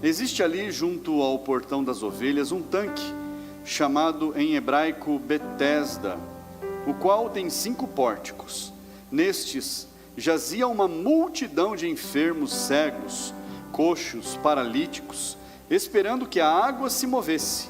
Existe ali, junto ao portão das ovelhas, um tanque, chamado em hebraico Betesda, o qual tem 5 pórticos. Nestes jazia uma multidão de enfermos, cegos, coxos, paralíticos, esperando que a água se movesse,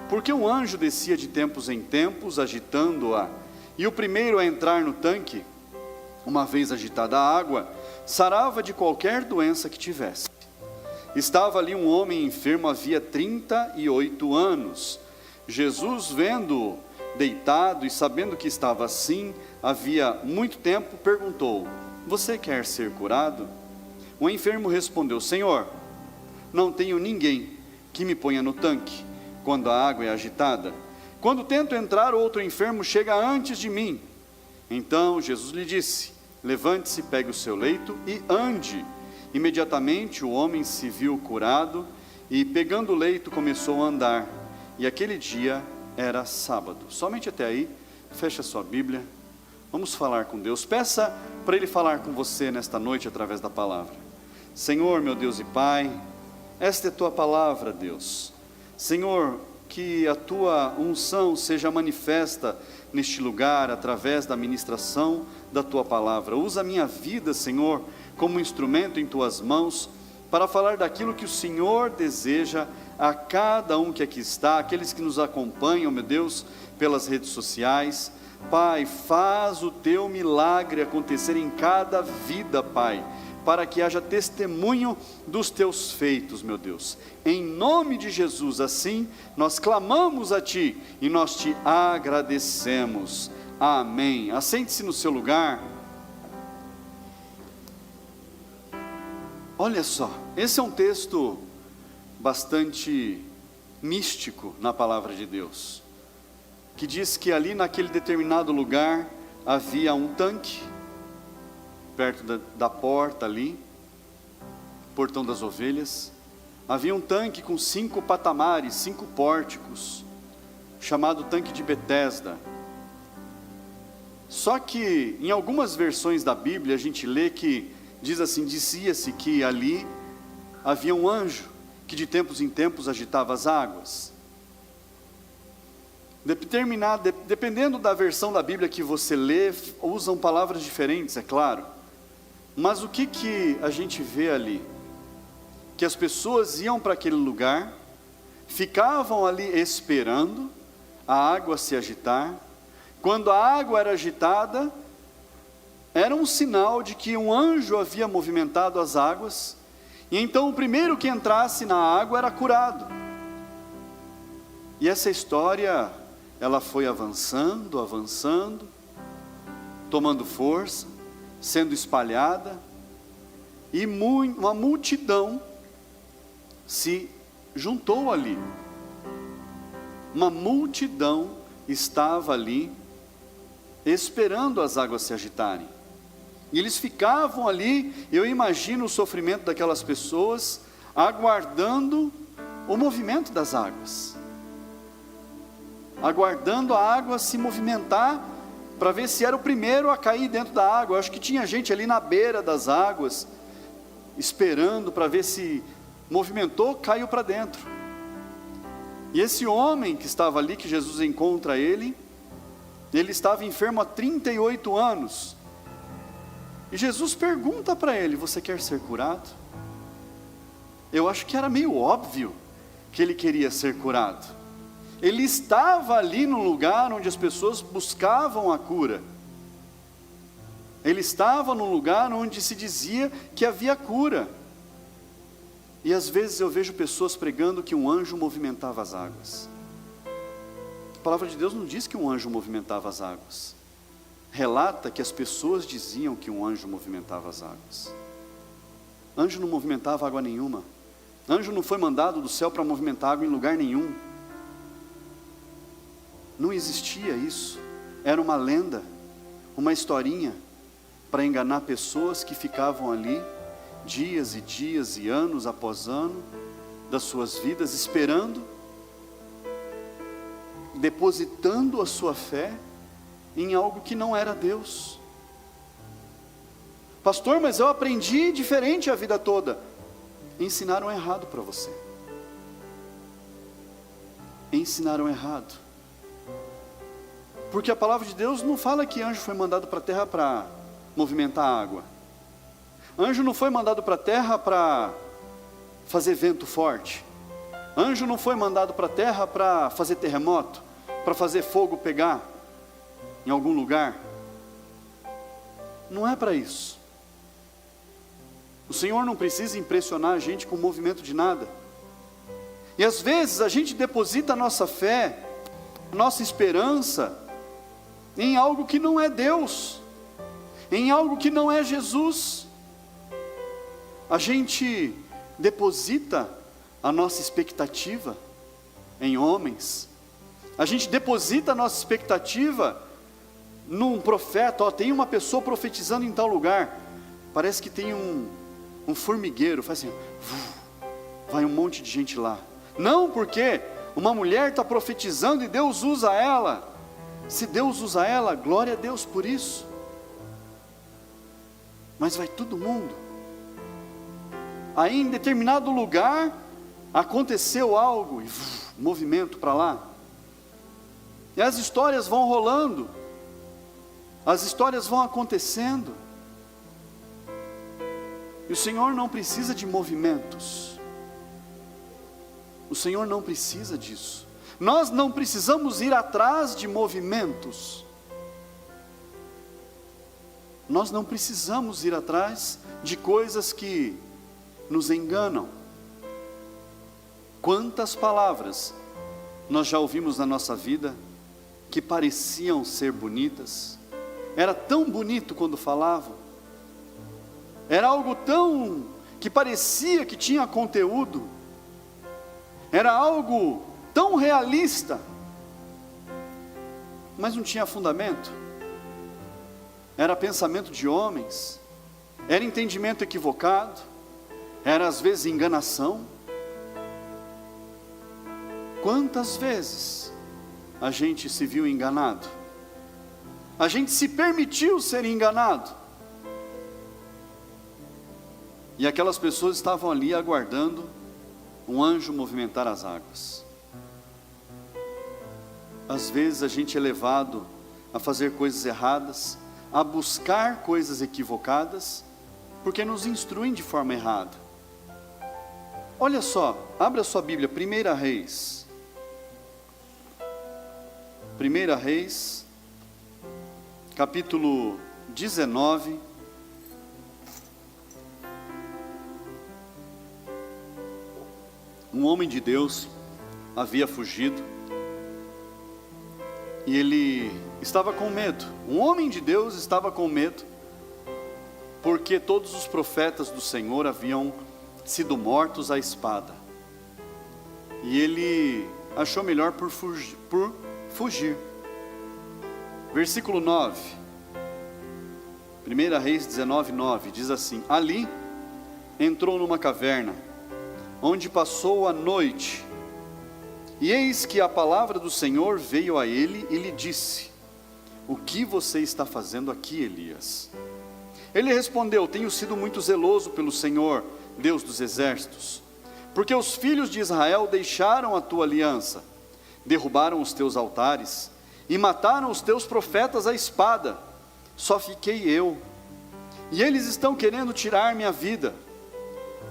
porque um anjo descia de tempos em tempos, agitando-a, e o primeiro a entrar no tanque, uma vez agitada a água, sarava de qualquer doença que tivesse. Estava ali um homem enfermo havia 38 anos. Jesus, vendo-o deitado e sabendo que estava assim havia muito tempo, perguntou: você quer ser curado? O enfermo respondeu: Senhor, não tenho ninguém que me ponha no tanque quando a água é agitada. Quando tento entrar, outro enfermo chega antes de mim. Então Jesus lhe disse: levante-se, pegue o seu leito e ande. Imediatamente o homem se viu curado e, pegando o leito, começou a andar. E aquele dia era sábado. Somente até aí. Feche a sua Bíblia. Vamos falar com Deus. Peça para Ele falar com você nesta noite através da palavra. Senhor, meu Deus e Pai, esta é a Tua palavra, Deus. Senhor, que a Tua unção seja manifesta neste lugar através da ministração da Tua palavra. Usa a minha vida, Senhor, como instrumento em Tuas mãos, para falar daquilo que o Senhor deseja a cada um que aqui está, aqueles que nos acompanham, meu Deus, pelas redes sociais. Pai, faz o Teu milagre acontecer em cada vida, Pai, para que haja testemunho dos Teus feitos, meu Deus. Em nome de Jesus, assim, nós clamamos a Ti e nós Te agradecemos. Amém. Assente-se no seu lugar. Olha só, esse é um texto bastante místico na palavra de Deus, que diz que ali naquele determinado lugar havia um tanque, perto da porta ali, portão das ovelhas, havia um tanque com 5 patamares, 5 pórticos, chamado tanque de Betesda. Só que em algumas versões da Bíblia a gente lê que diz assim: dizia-se que ali havia um anjo que de tempos em tempos agitava as águas. Dependendo da versão da Bíblia que você lê, usam palavras diferentes, é claro. Mas o que a gente vê ali? Que as pessoas iam para aquele lugar, ficavam ali esperando a água se agitar. Quando a água era agitada, era um sinal de que um anjo havia movimentado as águas, e então o primeiro que entrasse na água era curado. E essa história, ela foi avançando, tomando força, sendo espalhada, e uma multidão se juntou ali. Uma multidão estava ali, esperando as águas se agitarem. E eles ficavam ali, eu imagino o sofrimento daquelas pessoas, aguardando o movimento das águas, aguardando a água se movimentar, para ver se era o primeiro a cair dentro da água. Eu acho que tinha gente ali na beira das águas, esperando para ver se movimentou, caiu para dentro. E esse homem que estava ali, que Jesus encontra ele estava enfermo há 38 anos, e Jesus pergunta para ele: você quer ser curado? Eu acho que era meio óbvio que ele queria ser curado. Ele estava ali no lugar onde as pessoas buscavam a cura. Ele estava no lugar onde se dizia que havia cura. E às vezes eu vejo pessoas pregando que um anjo movimentava as águas. A palavra de Deus não diz que um anjo movimentava as águas. Relata que as pessoas diziam que um anjo movimentava as águas. Anjo não movimentava água nenhuma. Anjo não foi mandado do céu para movimentar água em lugar nenhum. Não existia isso. Era uma lenda, uma historinha, para enganar pessoas que ficavam ali dias e dias e anos após ano das suas vidas, esperando, depositando a sua fé em algo que não era Deus. Pastor, mas eu aprendi diferente a vida toda. ensinaram errado para você. Ensinaram errado. Porque a palavra de Deus não fala que anjo foi mandado para a terra para movimentar a água. Anjo não foi mandado para a terra para fazer vento forte. Anjo não foi mandado para a terra para fazer terremoto, para fazer fogo pegar em algum lugar. Não é para isso. O Senhor não precisa impressionar a gente com o movimento de nada. E às vezes a gente deposita a nossa fé, nossa esperança, em algo que não é Deus, em algo que não é Jesus. A gente deposita a nossa expectativa em homens. A gente deposita a nossa expectativa num profeta. Tem uma pessoa profetizando em tal lugar. Parece que tem um formigueiro, faz assim, vai um monte de gente lá. Não, porque uma mulher está profetizando e Deus usa ela. Se Deus usa ela, glória a Deus por isso. Mas vai todo mundo. Aí em determinado lugar aconteceu algo, e movimento para lá. E as histórias vão rolando, as histórias vão acontecendo. E o Senhor não precisa de movimentos. O Senhor não precisa disso. Nós não precisamos ir atrás de movimentos. Nós não precisamos ir atrás de coisas que nos enganam. Quantas palavras nós já ouvimos na nossa vida que pareciam ser bonitas, era tão bonito quando falavam, era algo tão que parecia que tinha conteúdo, era algo tão realista, mas não tinha fundamento, era pensamento de homens, era entendimento equivocado, era às vezes enganação. Quantas vezes a gente se viu enganado? A gente se permitiu ser enganado. E aquelas pessoas estavam ali aguardando um anjo movimentar as águas. Às vezes a gente é levado a fazer coisas erradas, a buscar coisas equivocadas, porque nos instruem de forma errada. Olha só, abra sua Bíblia, 1 Reis. 1 Reis, capítulo 19. Um homem de Deus havia fugido e ele estava com medo. Um homem de Deus estava com medo porque todos os profetas do Senhor haviam sido mortos à espada. E ele achou melhor por fugir. Versículo 9. 1 Reis 19, 9 diz assim: ali entrou numa caverna, onde passou a noite, e eis que a palavra do Senhor veio a ele e lhe disse: o que você está fazendo aqui, Elias? Ele respondeu: tenho sido muito zeloso pelo Senhor, Deus dos exércitos, porque os filhos de Israel deixaram a tua aliança, derrubaram os teus altares e mataram os teus profetas à espada. Só fiquei eu, e eles estão querendo tirar minha vida.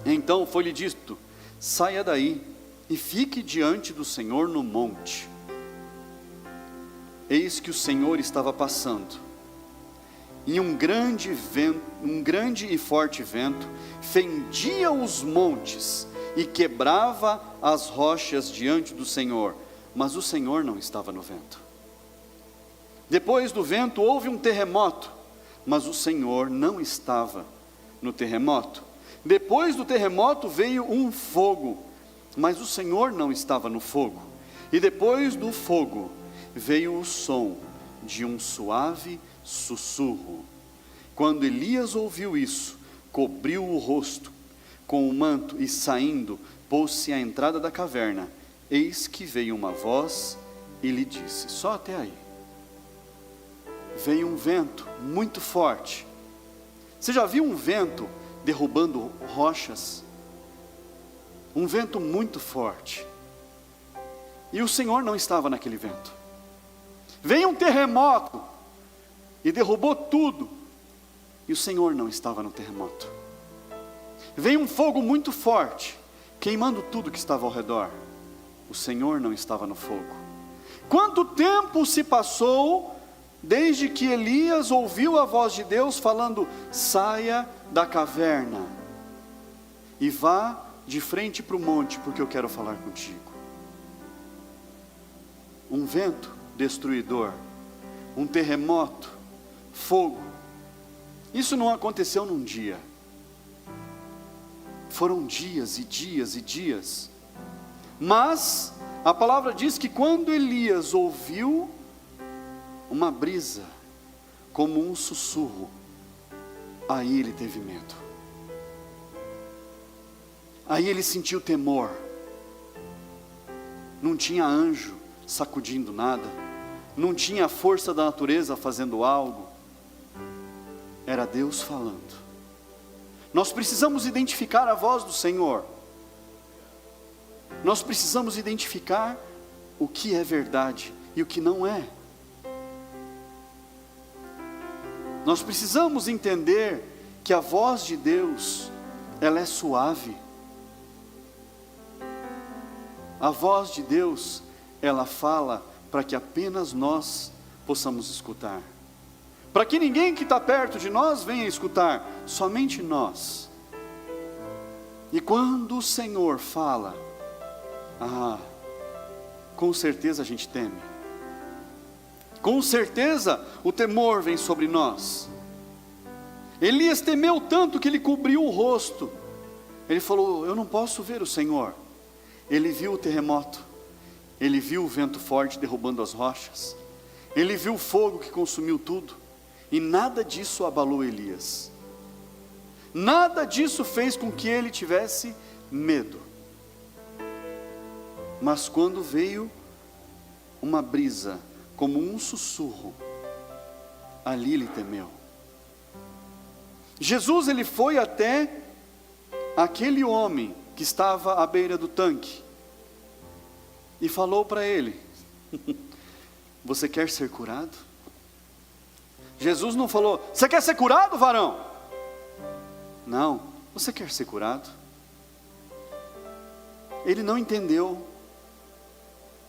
Então foi-lhe dito: saia daí e fique diante do Senhor no monte. Eis que o Senhor estava passando, e um grande e forte vento fendia os montes e quebrava as rochas diante do Senhor, mas o Senhor não estava no vento. Depois do vento houve um terremoto, mas o Senhor não estava no terremoto. Depois do terremoto veio um fogo, mas o Senhor não estava no fogo. E depois do fogo veio o som de um suave sussurro. Quando Elias ouviu isso, cobriu o rosto com o manto e saindo, pôs-se à entrada da caverna. Eis que veio uma voz e lhe disse: só até aí. Veio um vento muito forte. Você já viu um vento derrubando rochas? um vento muito forte. E o Senhor não estava naquele vento. Veio um terremoto e derrubou tudo. E o Senhor não estava no terremoto. Veio um fogo muito forte, queimando tudo que estava ao redor. O Senhor não estava no fogo. Quanto tempo se passou desde que Elias ouviu a voz de Deus falando: saia da caverna e vá de frente para o monte, porque eu quero falar contigo. Um vento destruidor, um terremoto, fogo. Isso não aconteceu num dia. Foram dias e dias e dias. Mas a palavra diz que quando Elias ouviu uma brisa, como um sussurro, aí ele teve medo. Aí ele sentiu temor. Não tinha anjo sacudindo nada, não tinha a força da natureza fazendo algo, era Deus falando. Nós precisamos identificar a voz do Senhor. Nós precisamos identificar o que é verdade e o que não é. Nós precisamos entender que a voz de Deus, ela é suave. A voz de Deus, ela fala para que apenas nós possamos escutar. Para que ninguém que está perto de nós venha escutar, somente nós. E quando o Senhor fala, com certeza a gente teme. Com certeza o temor vem sobre nós. Elias temeu tanto que ele cobriu o rosto. Ele falou: eu não posso ver o Senhor. Ele viu o terremoto, ele viu o vento forte derrubando as rochas, ele viu o fogo que consumiu tudo, e nada disso abalou Elias. Nada disso fez com que ele tivesse medo. Mas quando veio uma brisa, como um sussurro, ali ele temeu. Jesus, ele foi até aquele homem que estava à beira do tanque, e falou para ele: você quer ser curado? Jesus não falou: você quer ser curado, varão? Não, você quer ser curado? Ele não entendeu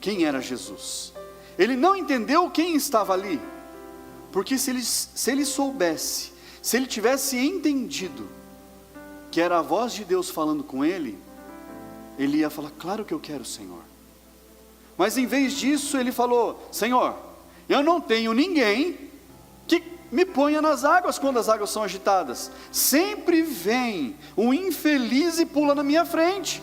quem era Jesus. Ele não entendeu quem estava ali. Porque se ele soubesse, se ele tivesse entendido que era a voz de Deus falando com ele, ele ia falar: claro que eu quero, Senhor. Mas em vez disso ele falou: Senhor, eu não tenho ninguém que me ponha nas águas quando as águas são agitadas. Sempre vem um infeliz e pula na minha frente.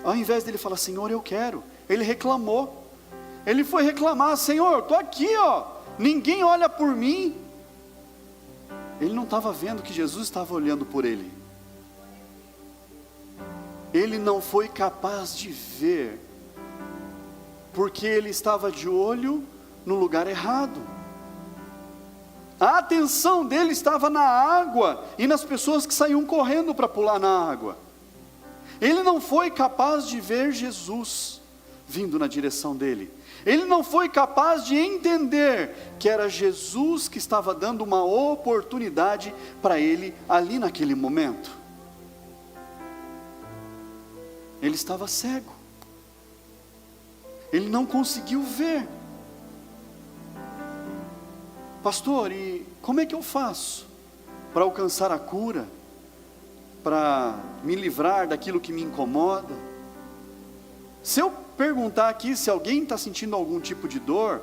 Ao invés dele falar: Senhor, eu quero, ele reclamou. Ele foi reclamar: Senhor, estou aqui, ninguém olha por mim. Ele não estava vendo que Jesus estava olhando por ele. Ele não foi capaz de ver, porque ele estava de olho no lugar errado. A atenção dele estava na água e nas pessoas que saíam correndo para pular na água. Ele não foi capaz de ver Jesus vindo na direção dele. Ele não foi capaz de entender que era Jesus que estava dando uma oportunidade para ele ali naquele momento. Ele estava cego. Ele não conseguiu ver. Pastor, e como é que eu faço para alcançar a cura? Para me livrar daquilo que me incomoda? Se eu perguntar aqui se alguém está sentindo algum tipo de dor,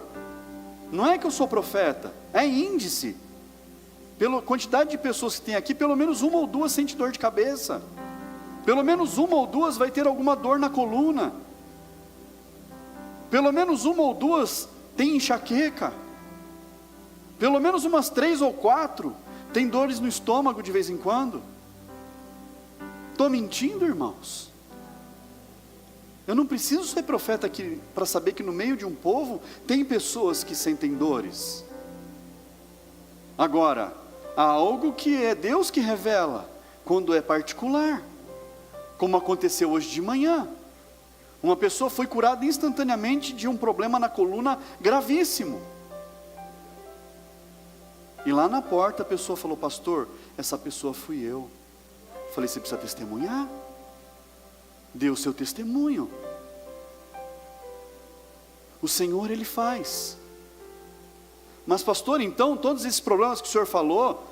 não é que eu sou profeta, é índice. Pela quantidade de pessoas que tem aqui, pelo menos uma ou duas sente dor de cabeça. Pelo menos uma ou duas vai ter alguma dor na coluna. Pelo menos uma ou duas tem enxaqueca. Pelo menos umas 3 ou 4 tem dores no estômago de vez em quando. Estou mentindo, irmãos? Eu não preciso ser profeta aqui para saber que no meio de um povo tem pessoas que sentem dores. Agora, há algo que é Deus que revela, quando é particular. como aconteceu hoje de manhã. Uma pessoa foi curada instantaneamente de um problema na coluna gravíssimo. E lá na porta a pessoa falou: pastor, essa pessoa fui eu. Falei: você precisa testemunhar? Dê o seu testemunho. O Senhor, Ele faz. Mas pastor, então todos esses problemas que o senhor falou,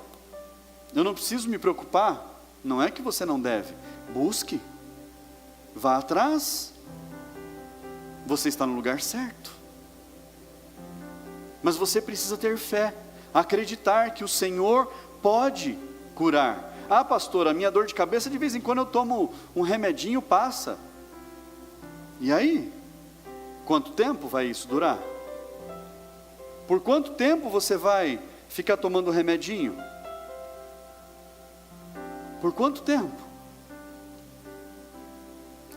eu não preciso me preocupar? Não é que você não deve. Busque, vá atrás. Você está no lugar certo. Mas você precisa ter fé, acreditar que o Senhor pode curar. Ah, pastor, a minha dor de cabeça, de vez em quando eu tomo um remedinho, passa. E aí? Quanto tempo vai isso durar? Por quanto tempo você vai ficar tomando remedinho? Por quanto tempo?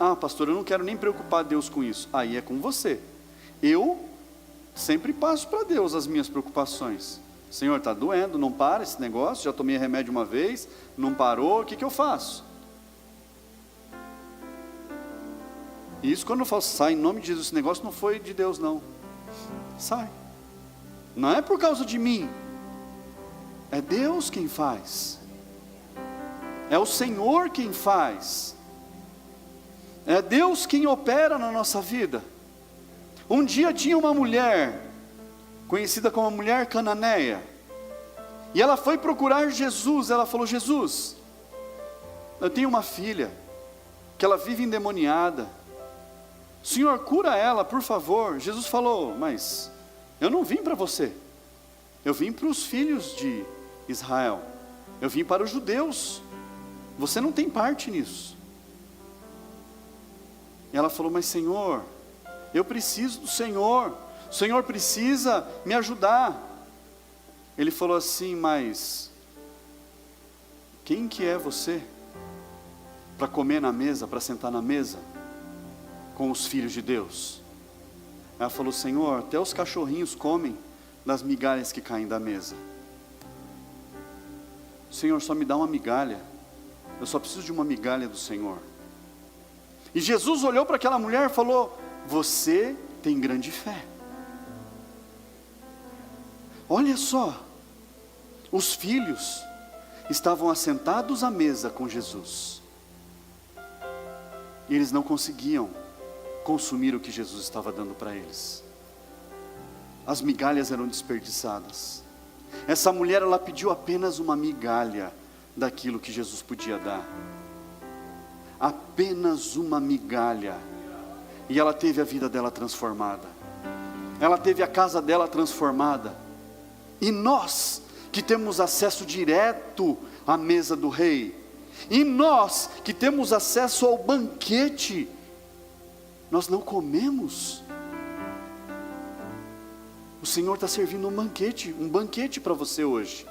Ah, pastor, eu não quero nem preocupar Deus com isso. Aí é com você. Eu sempre passo para Deus as minhas preocupações. Senhor, está doendo, não para esse negócio, já tomei remédio uma vez, não parou, o que eu faço? E isso quando eu falo, sai em nome de Jesus, esse negócio não foi de Deus não. Sai. Não é por causa de mim. É Deus quem faz. É o Senhor quem faz. É Deus quem opera na nossa vida. Um dia tinha uma mulher, conhecida como a mulher cananeia, e ela foi procurar Jesus. Ela falou: Jesus, eu tenho uma filha, que ela vive endemoniada, Senhor, cura ela, por favor. Jesus falou: mas eu não vim para você, eu vim para os filhos de Israel, eu vim para os judeus, você não tem parte nisso. E ela falou: mas Senhor, eu preciso do Senhor, o Senhor precisa me ajudar. Ele falou assim: mas quem que é você para comer na mesa, para sentar na mesa com os filhos de Deus? Ela falou: Senhor, até os cachorrinhos comem das migalhas que caem da mesa. Senhor, só me dá uma migalha, eu só preciso de uma migalha do Senhor. E Jesus olhou para aquela mulher e falou: você tem grande fé. Olha só, os filhos estavam assentados à mesa com Jesus, e eles não conseguiam consumir o que Jesus estava dando para eles. As migalhas eram desperdiçadas. Essa mulher, ela pediu apenas uma migalha daquilo que Jesus podia dar. Apenas uma migalha. E ela teve a vida dela transformada. Ela teve a casa dela transformada. E nós, que temos acesso direto à mesa do rei, e nós, que temos acesso ao banquete, nós não comemos. O Senhor está servindo um banquete para você hoje.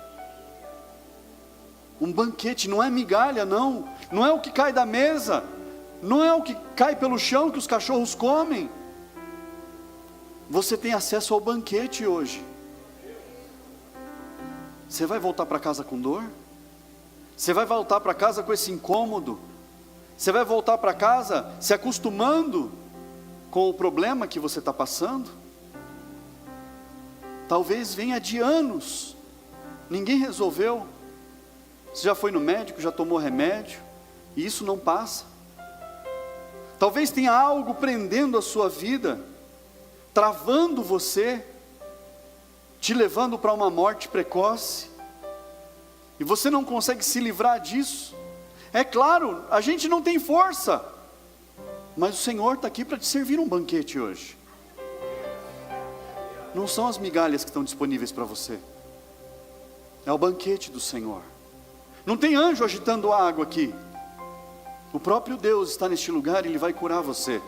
Um banquete, não é migalha não, não é o que cai da mesa, não é o que cai pelo chão que os cachorros comem. Você tem acesso ao banquete hoje. Você vai voltar para casa com dor? Você vai voltar para casa com esse incômodo? Você vai voltar para casa se acostumando com o problema que você está passando? Talvez venha de anos, ninguém resolveu. Você já foi no médico, já tomou remédio, e isso não passa. Talvez tenha algo prendendo a sua vida, travando você, te levando para uma morte precoce, e você não consegue se livrar disso. É claro, a gente não tem força, mas o Senhor está aqui para te servir um banquete hoje. Não são as migalhas que estão disponíveis para você, é o banquete do Senhor. Não tem anjo agitando a água aqui. O próprio Deus está neste lugar e Ele vai curar você.